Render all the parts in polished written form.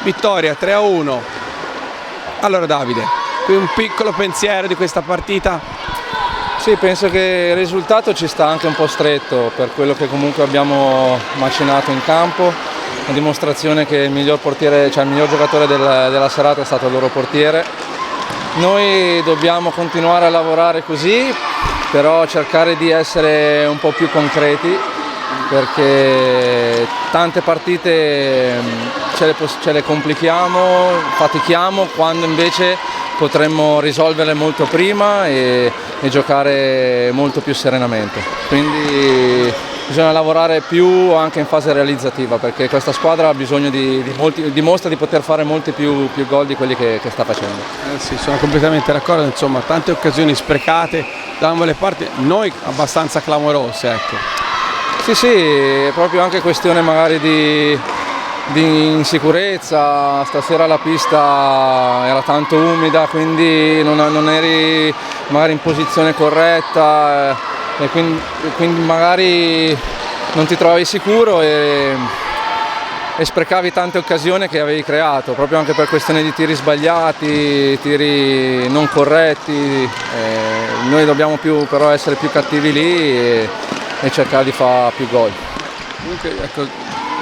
vittoria 3-1. Allora Davide, qui un piccolo pensiero di questa partita? Sì, penso che il risultato ci sta anche un po' stretto per quello che comunque abbiamo macinato in campo, una dimostrazione che il miglior portiere, cioè il miglior giocatore della serata è stato il loro portiere. Noi dobbiamo continuare a lavorare così, però cercare di essere un po' più concreti, perché tante partite ce le complichiamo, fatichiamo, quando invece potremmo risolverle molto prima e giocare molto più serenamente. Quindi bisogna lavorare più anche in fase realizzativa, perché questa squadra ha bisogno dimostra di poter fare molti più gol di quelli che sta facendo. Sì, sono completamente d'accordo, insomma, tante occasioni sprecate da ambo le parti, noi abbastanza clamorose, ecco. Sì, è proprio anche questione magari di insicurezza. Stasera la pista era tanto umida, quindi non eri magari in posizione corretta e quindi magari non ti trovavi sicuro e sprecavi tante occasioni che avevi creato, proprio anche per questione di tiri sbagliati, tiri non corretti. Noi dobbiamo però essere più cattivi lì e cercare di fare più gol. Comunque, ecco,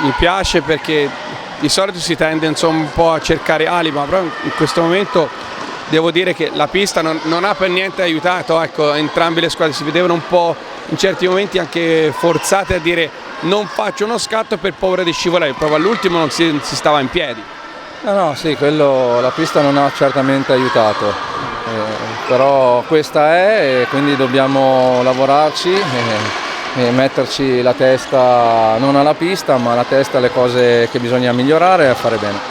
mi piace perché di solito si tende insomma un po' a cercare alibi, ma però in questo momento devo dire che la pista non ha per niente aiutato, ecco, entrambe le squadre si vedevano un po' in certi momenti anche forzate a dire non faccio uno scatto per paura di scivolare, proprio all'ultimo non si stava in piedi. No, sì, quello la pista non ha certamente aiutato, però questa è e quindi dobbiamo lavorarci e metterci la testa non alla pista ma la testa alle cose che bisogna migliorare e a fare bene.